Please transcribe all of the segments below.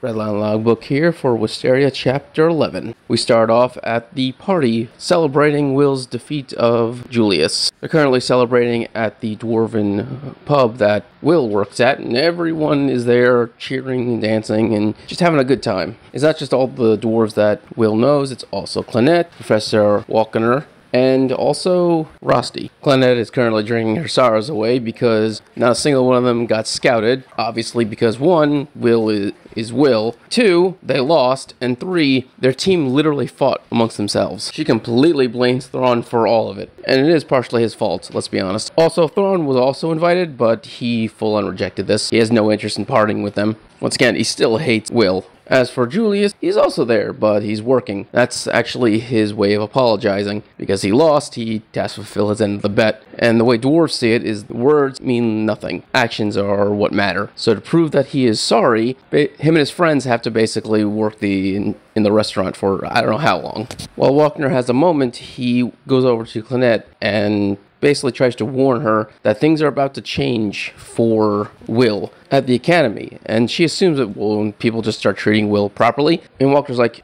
Redline Logbook here for Wistoria Chapter 11. We start off at the party celebrating Will's defeat of Julius. They're currently celebrating at the dwarven pub that Will works at, and everyone is there cheering and dancing and just having a good time. It's not just all the dwarves that Will knows, it's also Clonette, Professor Walkener, and also Rosti. Clonette is currently drinking her sorrows away because not a single one of them got scouted. Obviously because 1, Will is Will. 2, they lost. And 3, their team literally fought amongst themselves. She completely blames Thrawn for all of it. And it is partially his fault, let's be honest. Also, Thrawn was also invited, but he full-on rejected this. He has no interest in partying with them. Once again, he still hates Will. As for Julius, he's also there, but he's working. That's actually his way of apologizing. Because he lost, he has to fulfill his end of the bet. And the way dwarves see it is words mean nothing. Actions are what matter. So to prove that he is sorry, him and his friends have to basically work in the restaurant for I don't know how long. While Walkener has a moment, he goes over to Clonette and basically tries to warn her that things are about to change for Will at the academy. And she assumes that when people just start treating Will properly. And Walker's like,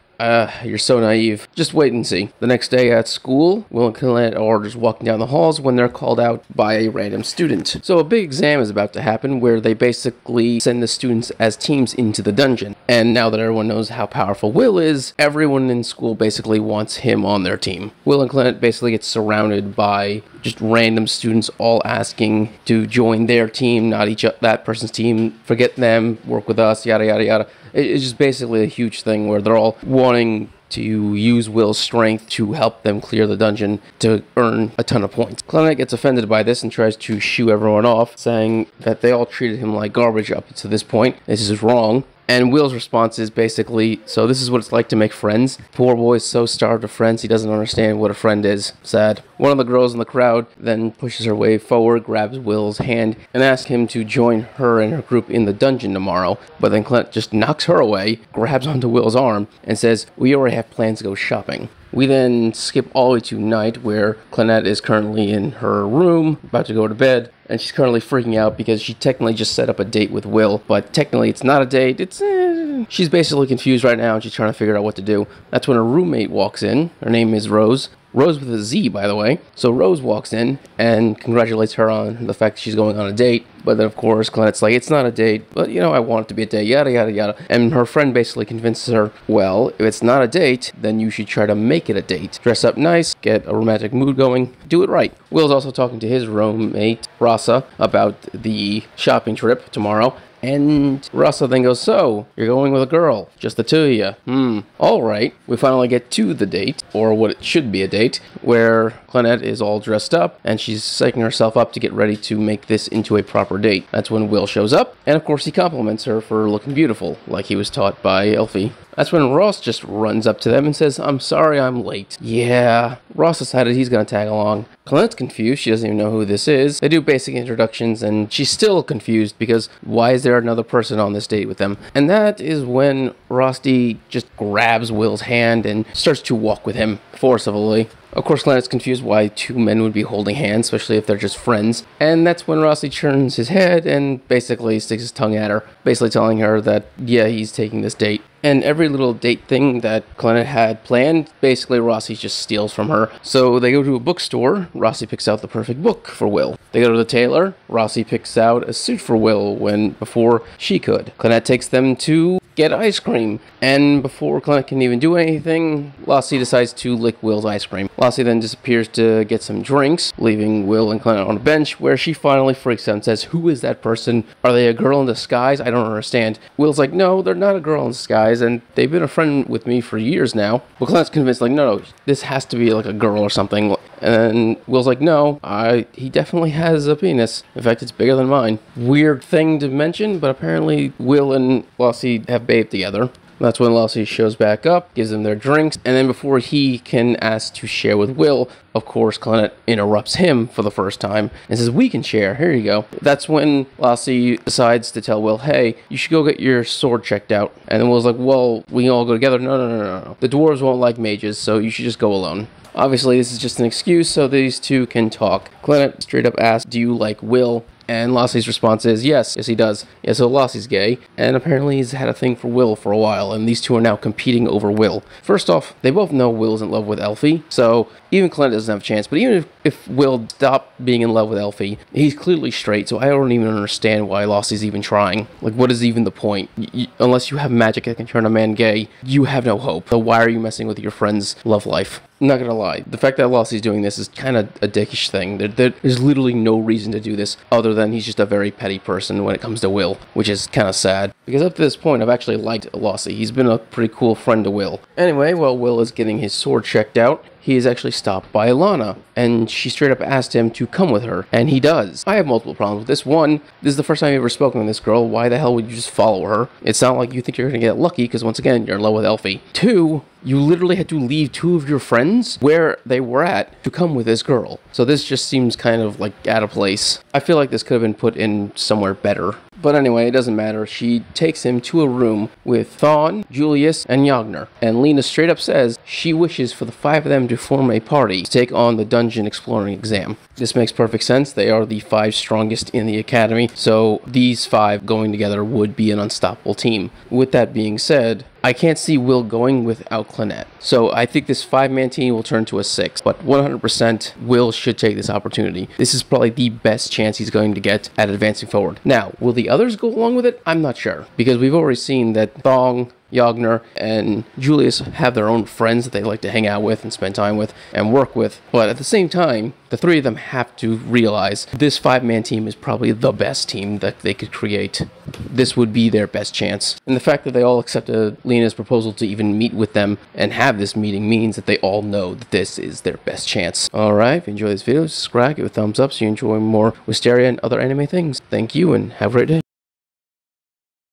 you're so naive. Just wait and see. The next day at school, Will and Clonette are just walking down the halls when they're called out by a random student. So a big exam is about to happen where they basically send the students as teams into the dungeon. And now that everyone knows how powerful Will is, everyone in school basically wants him on their team. Will and Clonette basically get surrounded by just random students all asking to join their team, not that person's team, forget them, work with us, yada yada yada. It's just basically a huge thing where they're all wanting to use Will's strength to help them clear the dungeon to earn a ton of points. Clonette gets offended by this and tries to shoo everyone off, saying that they all treated him like garbage up to this point. This is wrong. And Will's response is basically, so this is what it's like to make friends. Poor boy is so starved of friends, he doesn't understand what a friend is. Sad. One of the girls in the crowd then pushes her way forward, grabs Will's hand, and asks him to join her and her group in the dungeon tomorrow. But then Clonette just knocks her away, grabs onto Will's arm, and says, we already have plans to go shopping. We then skip all the way to night, where Clonette is currently in her room, about to go to bed, and she's currently freaking out because she technically just set up a date with Will, but technically it's not a date, she's basically confused right now and she's trying to figure out what to do. That's when her roommate walks in. Her name is Rose. Rose with a Z, by the way. So Rose walks in and congratulates her on the fact that she's going on a date. But then, of course, Clonette's like, it's not a date, but, you know, I want it to be a date, yada, yada, yada. And her friend basically convinces her, well, if it's not a date, then you should try to make it a date. Dress up nice, get a romantic mood going, do it right. Will's also talking to his roommate, Rasa, about the shopping trip tomorrow. And Rasa then goes, so, you're going with a girl, just the two of you. Alright. We finally get to the date, or what it should be a date, where Clonette is all dressed up, and she's psyching herself up to get ready to make this into a proper date. That's when Will shows up, and of course he compliments her for looking beautiful, like he was taught by Elfie. That's when Ross just runs up to them and says, I'm sorry I'm late. Yeah, Ross decided he's gonna tag along. Clonette's confused, she doesn't even know who this is. They do basic introductions and she's still confused because why is there another person on this date with them? And that is when Rosti just grabs Will's hand and starts to walk with him forcibly. Of course, Clonette's confused why two men would be holding hands, especially if they're just friends. And that's when Rossi turns his head and basically sticks his tongue at her, basically telling her that, yeah, he's taking this date. And every little date thing that Clonette had planned, basically Rossi just steals from her. So they go to a bookstore, Rossi picks out the perfect book for Will. They go to the tailor, Rossi picks out a suit for Will before she could. Clonette takes them to get ice cream, and before Clonette can even do anything, Lassie decides to lick Will's ice cream. Lassie then disappears to get some drinks, leaving Will and Clonette on a bench, where she finally freaks out and says, who is that person? Are they a girl in disguise? I don't understand. Will's like, no, they're not a girl in disguise, and they've been a friend with me for years now. But Clonette's convinced, like, no, this has to be like a girl or something. And Will's like, no, he definitely has a penis. In fact, it's bigger than mine. Weird thing to mention, but apparently Will and Lassie have bathed together. That's when Lassie shows back up, gives them their drinks, and then before he can ask to share with Will, of course, Clonette interrupts him for the first time and says, we can share, here you go. That's when Lassie decides to tell Will, hey, you should go get your sword checked out. And then Will's like, well, we can all go together. No. The dwarves won't like mages, so you should just go alone. Obviously, this is just an excuse so these two can talk. Clonette straight up asks, do you like Will? And Lossie's response is, yes, he does. Yeah, so Lossie's gay, and apparently he's had a thing for Will for a while, and these two are now competing over Will. First off, they both know Will's in love with Elfie, so even Clint doesn't have a chance. But even if Will stopped being in love with Elfie, he's clearly straight, so I don't even understand why Lossie's even trying. Like, what is even the point? Unless you have magic that can turn a man gay, you have no hope. So why are you messing with your friend's love life? I'm not gonna lie, the fact that Lossie's doing this is kind of a dickish thing. There's literally no reason to do this other than he's just a very petty person when it comes to Will, which is kind of sad. Because up to this point, I've actually liked Lossie. He's been a pretty cool friend to Will. Anyway, while Will is getting his sword checked out, he is actually stopped by Alana, and she straight up asked him to come with her, and he does. I have multiple problems with this. One, this is the first time you've ever spoken with this girl. Why the hell would you just follow her? It's not like you think you're gonna get lucky, because once again, you're in love with Elfie. Two, you literally had to leave two of your friends where they were at to come with this girl. So this just seems kind of like out of place. I feel like this could have been put in somewhere better. But anyway, it doesn't matter. She takes him to a room with Thawne, Julius, and Jagner. And Lena straight up says she wishes for the five of them to form a party to take on the dungeon exploring exam. This makes perfect sense. They are the five strongest in the academy, so these five going together would be an unstoppable team. With that being said, I can't see Will going without Clennette. So I think this 5-man team will turn to a 6. But 100% Will should take this opportunity. This is probably the best chance he's going to get at advancing forward. Now, will the others go along with it? I'm not sure. Because we've already seen that Thawne, Jagner, and Julius have their own friends that they like to hang out with and spend time with and work with. But at the same time, the three of them have to realize this 5-man team is probably the best team that they could create. This would be their best chance. And the fact that they all accepted Lena's proposal to even meet with them and have this meeting means that they all know that this is their best chance. Alright, if you enjoyed this video, subscribe, give it a thumbs up so you enjoy more Wistoria and other anime things. Thank you and have a great day.